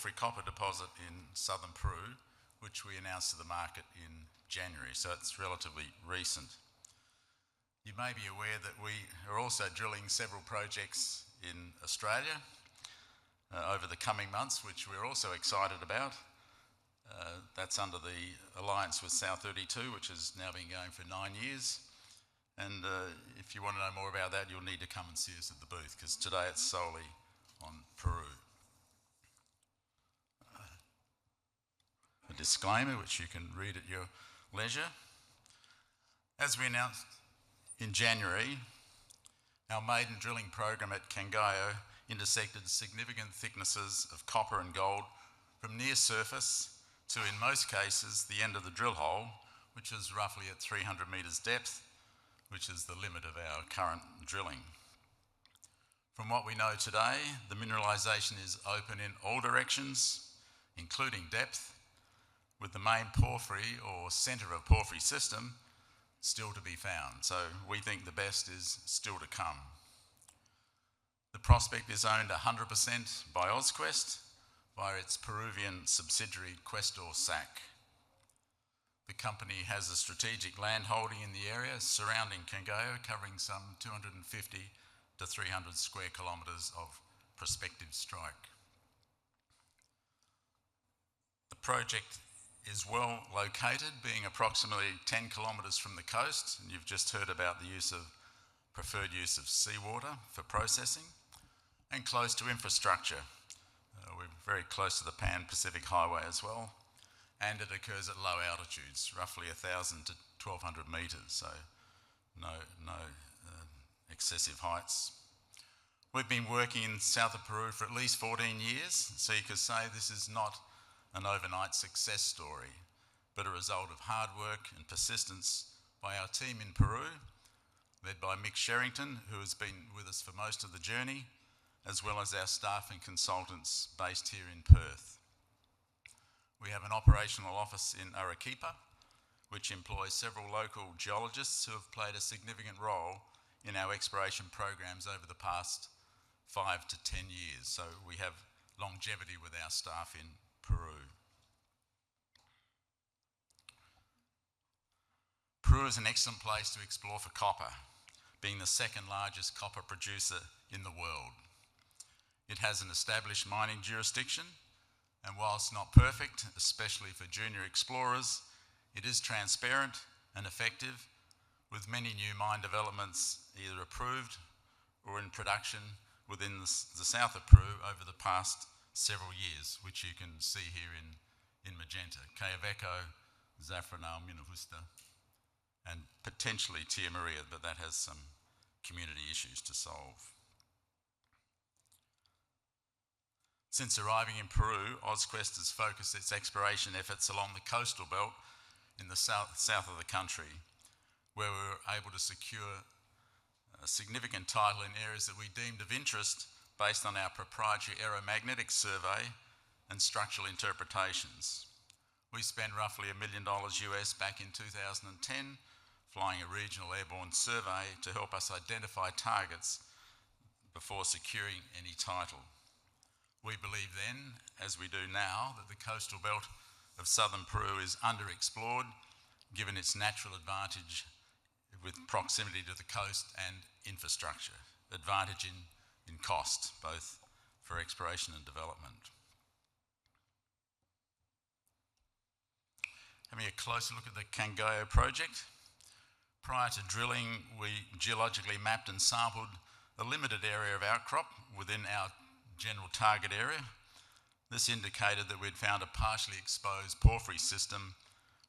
porphyry copper deposit in southern Peru, which we announced to the market in January, so it's relatively recent. You may be aware that we are also drilling several projects in Australia over the coming months, which we're also excited about. That's under the alliance with South32, which has now been going for 9 years. And if you want to know more about that, you'll need to come and see us at the booth, because today it's solely on Peru. A disclaimer, which you can read at your leisure. As we announced in January, our maiden drilling program at Cangallo intersected significant thicknesses of copper and gold from near surface to, in most cases, the end of the drill hole, which is roughly at 300 metres depth, which is the limit of our current drilling. From what we know today, the mineralisation is open in all directions, including depth, with the main porphyry or centre of porphyry system still to be found. So we think the best is still to come. The prospect is owned 100% by AusQuest via its Peruvian subsidiary Questor SAC. The company has a strategic land holding in the area surrounding Cangallo, covering some 250 to 300 square kilometres of prospective strike. The project is well located, being approximately 10 kilometres from the coast, and you've just heard about the preferred use of seawater for processing, and close to infrastructure. We're very close to the Pan-Pacific Highway as well, and it occurs at low altitudes, roughly 1,000 to 1,200 metres, so no excessive heights. We've been working in south of Peru for at least 14 years, so you could say this is not an overnight success story, but a result of hard work and persistence by our team in Peru, led by Mick Sherrington, who has been with us for most of the journey, as well as our staff and consultants based here in Perth. We have an operational office in Arequipa, which employs several local geologists who have played a significant role in our exploration programs over the past 5 to 10 years. So we have longevity with our staff in Peru. Peru is an excellent place to explore for copper, being the second largest copper producer in the world. It has an established mining jurisdiction, and whilst not perfect, especially for junior explorers, it is transparent and effective, with many new mine developments either approved or in production within the south of Peru over the past several years, which you can see here in magenta. Quellaveco, Zafranal, Minajusta, and potentially Tia Maria, but that has some community issues to solve. Since arriving in Peru, AusQuest has focused its exploration efforts along the coastal belt in the south of the country, where we were able to secure a significant title in areas that we deemed of interest based on our proprietary aeromagnetic survey and structural interpretations. We spent roughly $1 million US back in 2010 flying a regional airborne survey to help us identify targets before securing any title. We believe then, as we do now, that the coastal belt of southern Peru is underexplored, given its natural advantage with proximity to the coast and infrastructure, advantage in cost, both for exploration and development. Having a closer look at the Cangallo project. Prior to drilling, we geologically mapped and sampled a limited area of outcrop within our general target area. This indicated that we'd found a partially exposed porphyry system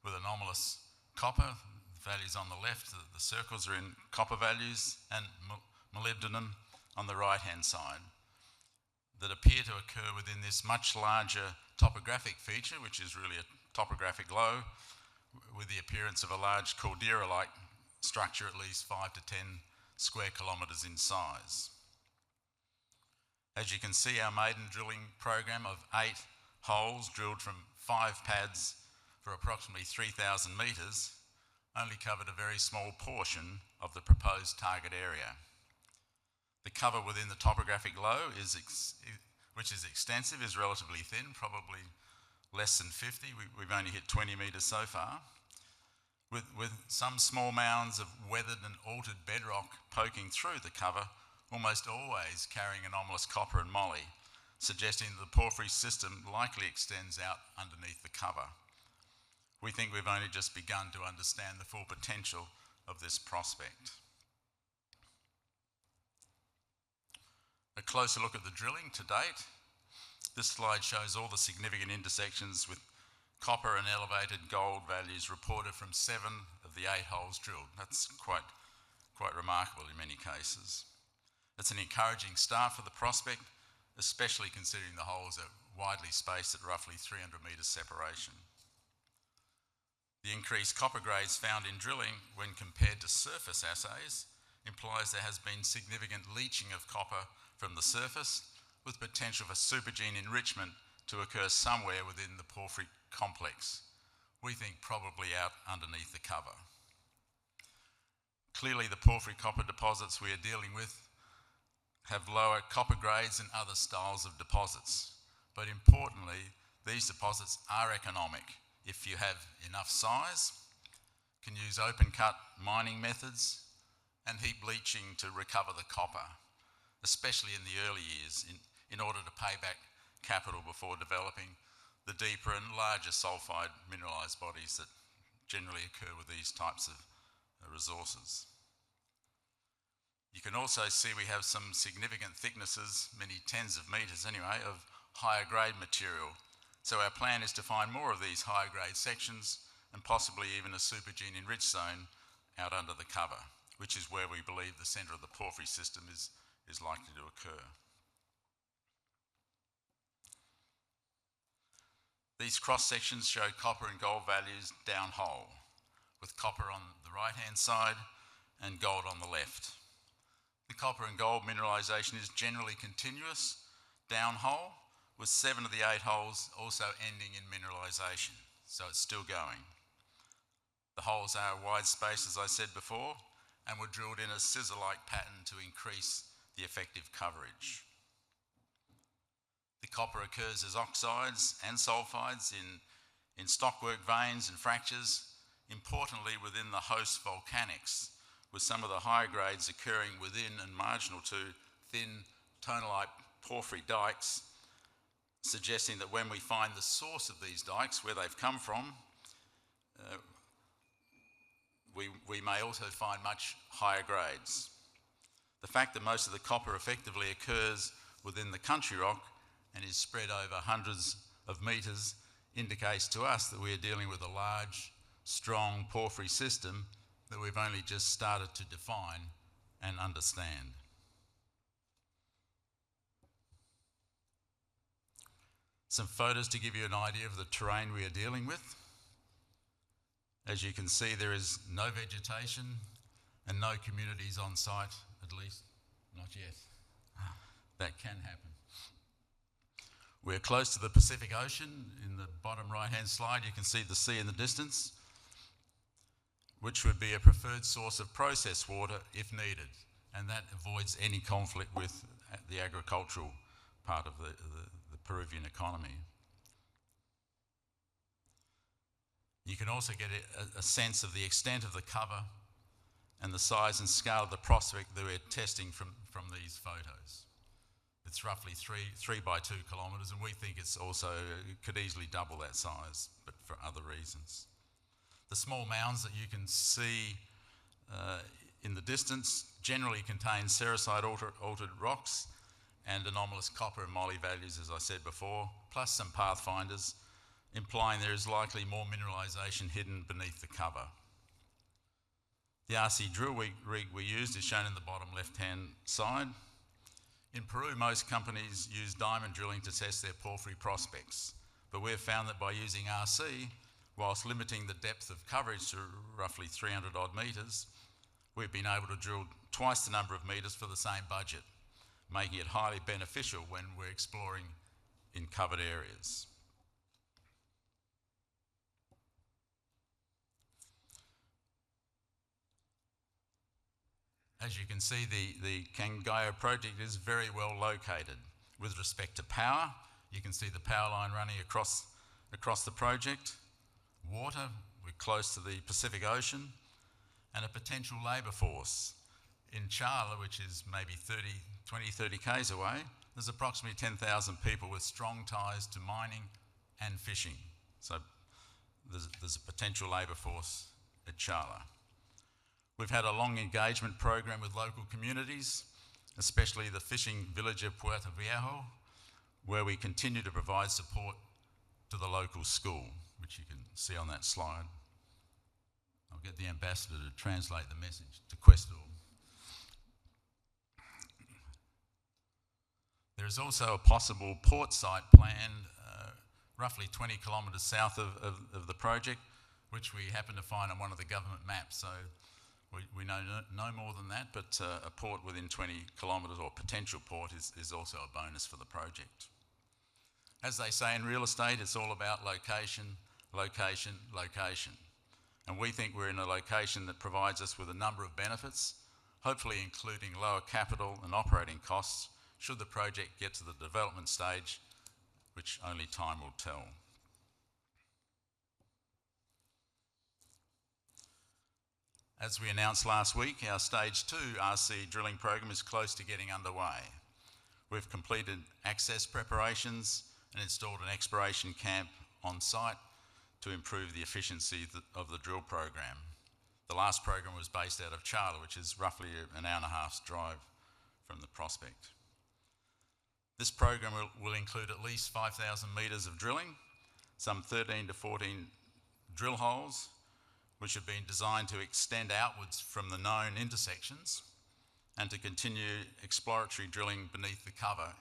with anomalous copper. The values on the left, the circles are in copper values, and molybdenum on the right-hand side, that appear to occur within this much larger topographic feature, which is really a topographic low, with the appearance of a large caldera-like structure at least 5 to 10 square kilometres in size. As you can see, our maiden drilling program of 8 holes drilled from 5 pads for approximately 3,000 metres only covered a very small portion of the proposed target area. The cover within the topographic low which is extensive, is relatively thin, probably less than 50. We've only hit 20 metres so far, with some small mounds of weathered and altered bedrock poking through the cover, almost always carrying anomalous copper and moly, suggesting that the porphyry system likely extends out underneath the cover. We think we've only just begun to understand the full potential of this prospect. A closer look at the drilling to date. This slide shows all the significant intersections with copper and elevated gold values reported from 7 of the 8 holes drilled. That's quite remarkable in many cases. It's an encouraging start for the prospect, especially considering the holes are widely spaced at roughly 300 metres separation. The increased copper grades found in drilling when compared to surface assays implies there has been significant leaching of copper from the surface, with potential for supergene enrichment to occur somewhere within the porphyry complex. We think probably out underneath the cover. Clearly, the porphyry copper deposits we are dealing with have lower copper grades than other styles of deposits. But importantly, these deposits are economic if you have enough size, can use open cut mining methods, and heap leaching to recover the copper, especially in the early years, in order to pay back capital before developing the deeper and larger sulphide mineralised bodies that generally occur with these types of resources. You can also see we have some significant thicknesses, many tens of metres anyway, of higher grade material. So our plan is to find more of these higher grade sections and possibly even a supergene enriched zone out under the cover, which is where we believe the centre of the porphyry system is likely to occur. These cross sections show copper and gold values down hole, with copper on the right hand side and gold on the left. The copper and gold mineralisation is generally continuous down hole, with 7 of the 8 holes also ending in mineralisation, so it's still going. The holes are wide spaced, as I said before, and were drilled in a scissor-like pattern to increase the effective coverage. The copper occurs as oxides and sulphides in stockwork veins and fractures, importantly within the host volcanics, with some of the higher grades occurring within and marginal to thin tonalite porphyry dikes, suggesting that when we find the source of these dikes, where they've come from, we may also find much higher grades. The fact that most of the copper effectively occurs within the country rock and is spread over hundreds of metres indicates to us that we are dealing with a large, strong porphyry system that we've only just started to define and understand. Some photos to give you an idea of the terrain we are dealing with. As you can see, there is no vegetation and no communities on site, at least not yet. That can happen. We're close to the Pacific Ocean. In the bottom right-hand slide, you can see the sea in the distance, which would be a preferred source of processed water if needed, and that avoids any conflict with the agricultural part of the Peruvian economy. You can also get a sense of the extent of the cover and the size and scale of the prospect that we're testing from these photos. It's roughly 3 by 2 kilometres, and we think it could easily double that size, but for other reasons. The small mounds that you can see in the distance generally contain sericite altered rocks and anomalous copper and moly values, as I said before, plus some pathfinders, implying there is likely more mineralisation hidden beneath the cover. The RC drill rig we used is shown in the bottom left-hand side. In Peru, most companies use diamond drilling to test their porphyry prospects, but we've found that by using RC, whilst limiting the depth of coverage to roughly 300 odd metres, we've been able to drill twice the number of metres for the same budget, making it highly beneficial when we're exploring in covered areas. As you can see, the Cangallo project is very well located, With respect to power, you can see the power line running across the project. Water, we're close to the Pacific Ocean, and a potential labour force. In Charla, which is maybe 30 k's away, there's approximately 10,000 people with strong ties to mining and fishing. So there's a potential labour force at Charla. We've had a long engagement program with local communities, especially the fishing village of Puerto Viejo, where we continue to provide support to the local school, which you can see on that slide. I'll get the ambassador to translate the message to Questor. There is also a possible port site planned roughly 20 kilometres south of the project, which we happen to find on one of the government maps. So we know no more than that, but a port within 20 kilometres, or potential port, is also a bonus for the project. As they say in real estate, it's all about location, location, location. And we think we're in a location that provides us with a number of benefits, hopefully including lower capital and operating costs, should the project get to the development stage, which only time will tell. As we announced last week, our Stage 2 RC drilling program is close to getting underway. We've completed access preparations and installed an exploration camp on site to improve the efficiency of the drill program. The last program was based out of Charla, which is roughly an hour and a half's drive from the prospect. This program will include at least 5,000 metres of drilling, some 13 to 14 drill holes, which have been designed to extend outwards from the known intersections and to continue exploratory drilling beneath the cover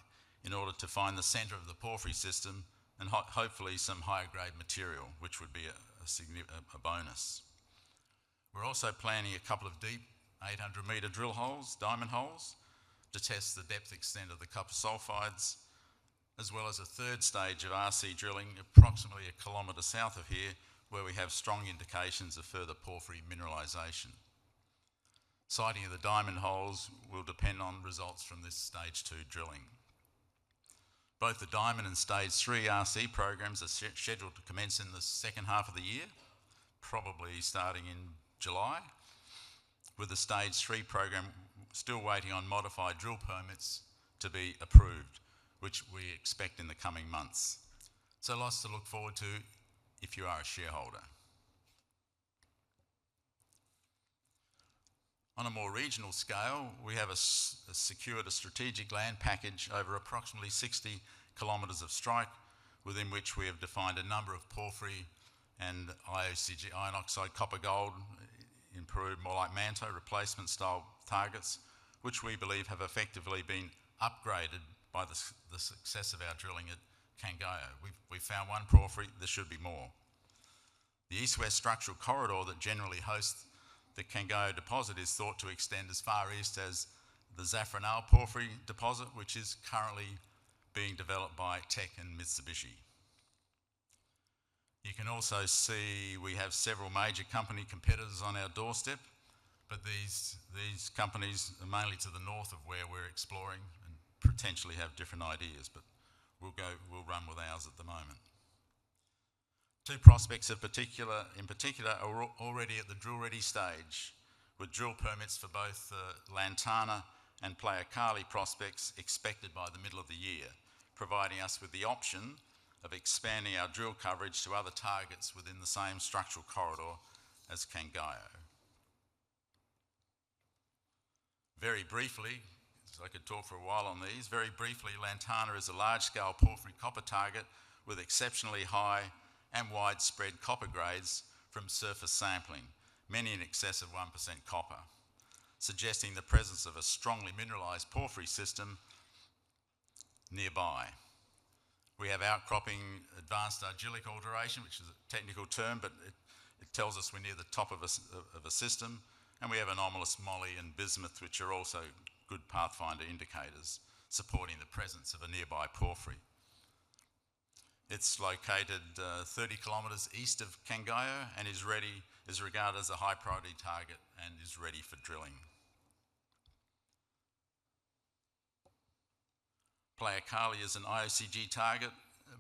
in order to find the centre of the porphyry system and hopefully some higher grade material, which would be a bonus. We're also planning a couple of deep 800 metre drill holes, diamond holes, to test the depth extent of the copper sulfides, as well as a third stage of RC drilling approximately a kilometre south of here, where we have strong indications of further porphyry mineralisation. Sighting of the diamond holes will depend on results from this Stage 2 drilling. Both the diamond and Stage 3 RC programs are scheduled to commence in the second half of the year, probably starting in July, with the Stage 3 program still waiting on modified drill permits to be approved, which we expect in the coming months. So lots to look forward to if you are a shareholder. On a more regional scale, we have secured a strategic land package over approximately 60 kilometres of strike, within which we have defined a number of porphyry and IOCG, iron oxide copper gold, in Peru, more like manto replacement style targets, which we believe have effectively been upgraded by the success of our drilling at Cangallo. We've found one porphyry, there should be more. The east-west structural corridor that generally hosts the Cangallo deposit is thought to extend as far east as the Zafranal porphyry deposit, which is currently being developed by Teck and Mitsubishi. You can also see we have several major company competitors on our doorstep, but these companies are mainly to the north of where we're exploring and potentially have different ideas, but we'll run with ours at the moment. Two prospects in particular are already at the drill-ready stage, with drill permits for both Lantana and Playa Kali prospects expected by the middle of the year, providing us with the option of expanding our drill coverage to other targets within the same structural corridor as Cangallo. Very briefly, so I could talk for a while on these, very briefly, Lantana is a large-scale porphyry copper target with exceptionally high and widespread copper grades from surface sampling, many in excess of 1% copper, suggesting the presence of a strongly mineralised porphyry system nearby. We have outcropping advanced argillic alteration, which is a technical term, but it tells us we're near the top of a system, and we have anomalous moly and bismuth, which are also good pathfinder indicators, supporting the presence of a nearby porphyry. It's located 30 kilometres east of Cangallo and is regarded as a high priority target and is ready for drilling. Playa Kali is an IOCG target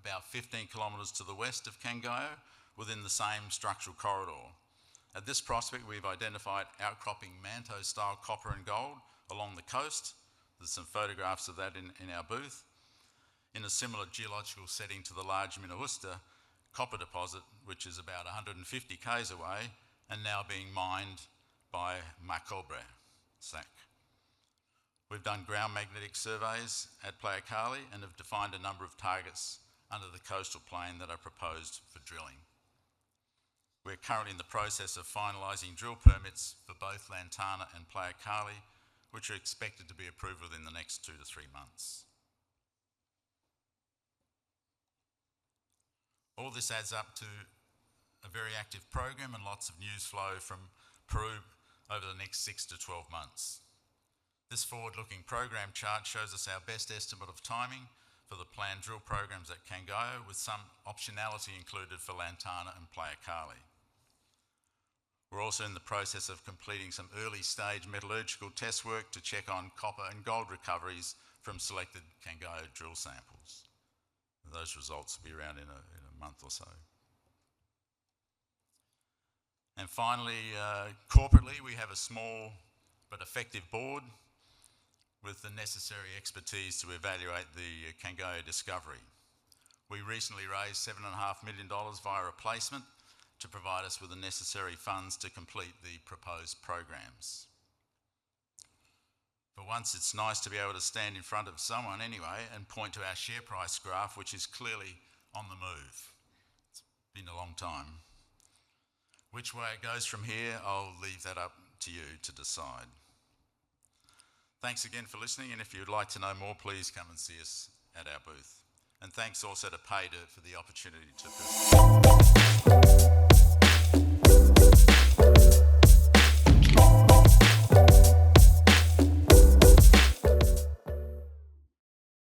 about 15 kilometres to the west of Kangayo within the same structural corridor. At this prospect, we've identified outcropping manto-style copper and gold along the coast. There's some photographs of that in our booth. In a similar geological setting to the large Minahusta copper deposit, which is about 150 k's away and now being mined by Macobre SAC. We've done ground magnetic surveys at Playa Kali and have defined a number of targets under the coastal plain that are proposed for drilling. We're currently in the process of finalising drill permits for both Lantana and Playa Kali, which are expected to be approved within the next 2 to 3 months. All this adds up to a very active program and lots of news flow from Peru over the next 6 to 12 months. This forward-looking program chart shows us our best estimate of timing for the planned drill programs at Kangayo, with some optionality included for Lantana and Playa Kali. We're also in the process of completing some early stage metallurgical test work to check on copper and gold recoveries from selected Kangayo drill samples. Those results will be around in a month or so. And finally, corporately, we have a small but effective board with the necessary expertise to evaluate the Kangayo discovery. We recently raised $7.5 million via a placement to provide us with the necessary funds to complete the proposed programs. For once, it's nice to be able to stand in front of someone anyway and point to our share price graph, which is clearly on the move. It's been a long time. Which way it goes from here, I'll leave that up to you to decide. Thanks again for listening, and if you'd like to know more, please come and see us at our booth. And thanks also to Paydirt for the opportunity to present.